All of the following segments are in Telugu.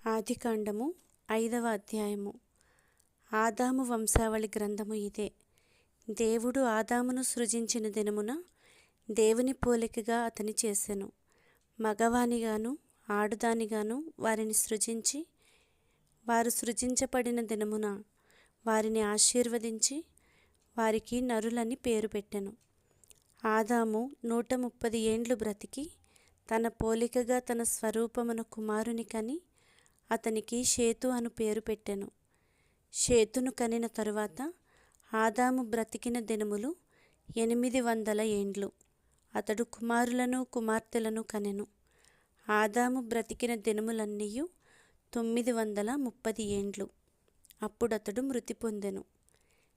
ఆదికాండము 5వ అధ్యాయము. ఆదాము వంశావళి గ్రంథము ఇదే. దేవుడు ఆదామును సృజించిన దినమున దేవుని పోలికగా అతని చేసెను. మగవానిగాను ఆడుదానిగాను వారిని సృజించి, వారు సృజించబడిన దినమున వారిని ఆశీర్వదించి వారికి నరులని పేరు పెట్టెను. ఆదాము 130 ఏండ్లు బ్రతికి తన పోలికగా తన స్వరూపమున కుమారుని కని అతనికి షేతు అను పేరు పెట్టెను. షేతును కనిన తరువాత ఆదాము బ్రతికిన దినములు 800 ఏండ్లు. అతడు కుమారులను కుమార్తెలను కనెను. ఆదాము బ్రతికిన దినములన్నీయు 930 ఏండ్లు. అప్పుడతడు మృతి పొందెను.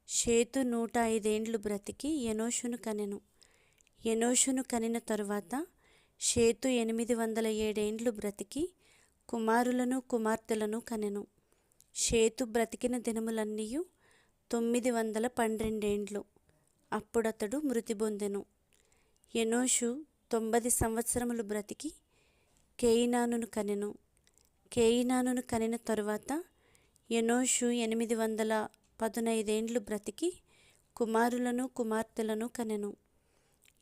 షేతు 105 ఏండ్లు బ్రతికి ఎనోషును కనెను. ఎనోషును కనిన తరువాత షేతు 807 ఏండ్లు బ్రతికి కుమారులను కుమార్తెలను కనెను. షేతు బ్రతికిన దినములన్నీయు 912 ఏండ్లు. అప్పుడతడు మృతి పొందెను. ఎనోషు 90 సంవత్సరములు బ్రతికి కేయినానును కనెను. కేయినానును కనిన తరువాత ఎనోషు 815 ఏండ్లు బ్రతికి కుమారులను కుమార్తెలను కనెను.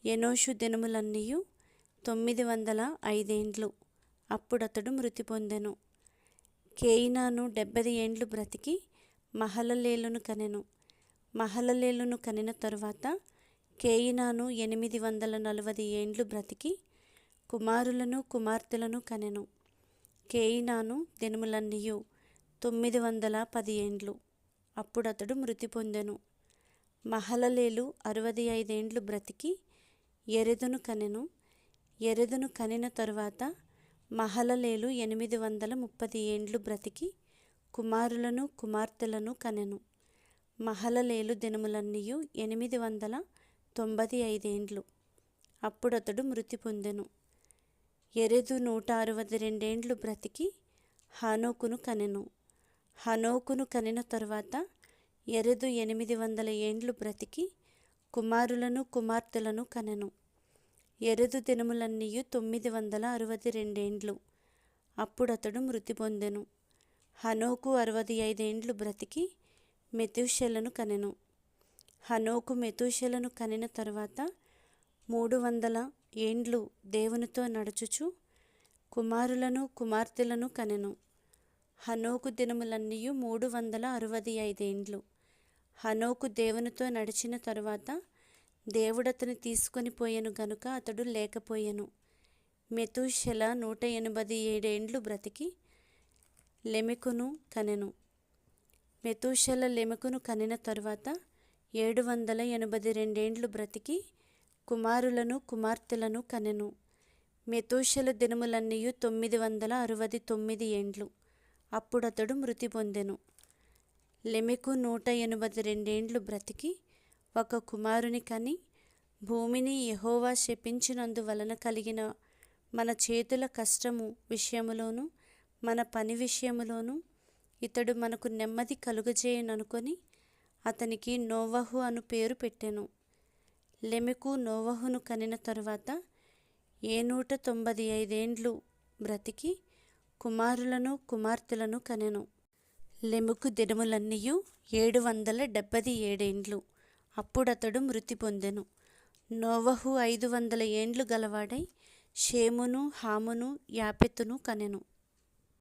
ఎనోషు దినములన్నీయు 905 ఏండ్లు. అప్పుడతడు మృతి పొందెను. కేయినాను 70 ఏండ్లు బ్రతికి మహలలేలును కనెను. మహలలేలును కనిన తరువాత కేయినాను 840 ఏండ్లు బ్రతికి కుమారులను కుమార్తెలను కనెను. కేయినాను దినములన్నీయు 910 ఏండ్లు. అప్పుడతడు మృతి పొందెను. మహలలేలు 65 ఏండ్లు బ్రతికి యెరెదును కనెను. యెరెదును కనిన తరువాత మహలలేలు 830 ఏండ్లు బ్రతికి కుమారులను కుమార్తెలను కనెను. మహలలేలు దినములన్నీయు 895 ఏండ్లు. అప్పుడతడు మృతి పొందెను. యెరెదు 162 ఏండ్లు బ్రతికి హనోకును కనెను. హనోకును కనిన తరువాత యెరెదు 800 ఏండ్లు బ్రతికి కుమారులను కుమార్తెలను కనెను. యెరెదు దినములన్నీయు 962 ఏండ్లు. అప్పుడతడు మృతి పొందెను. హనోకు 65 ఏండ్లు బ్రతికి మెతూషెలను కనెను. హనోకు మెతూషెలను కనిన తరువాత 300 ఏండ్లు దేవునితో నడుచుచు కుమారులను కుమార్తెలను కనెను. హనోకు దినములన్నీయు 365 ఏండ్లు. హనోకు దేవునితో నడిచిన తరువాత దేవుడతని తీసుకొని పోయెను గనుక అతడు లేకపోయెను. మెతూషెల 187 ఏండ్లు బ్రతికి లెమెకును కనెను. మెతూషెల లెమెకును కనిన తరువాత 782 ఏండ్లు బ్రతికి కుమారులను కుమార్తెలను కనెను. మెతూషెల దినములన్నీయు 969 ఏండ్లు. అప్పుడతడు మృతి పొందెను. లెమెకు 182 ఏండ్లు బ్రతికి ఒక కుమారుని కని, భూమిని యెహోవా శపించినందువలన కలిగిన మన చేతుల కష్టము విషయములోను మన పని విషయములోను ఇతడు మనకు నెమ్మది కలుగజేయననుకొని అతనికి నోవహు అను పేరు పెట్టెను. లెమెకు నోవహును కనిన తరువాత 195 ఏండ్లు బ్రతికి కుమారులను కుమార్తెలను కనెను. లెమెకు దినములన్నీయు 777 ఏండ్లు. అప్పుడతడు మృతి పొందెను. నోవహు 500 ఏండ్లు గలవాడై షేమును హామును యాపెతును కనెను.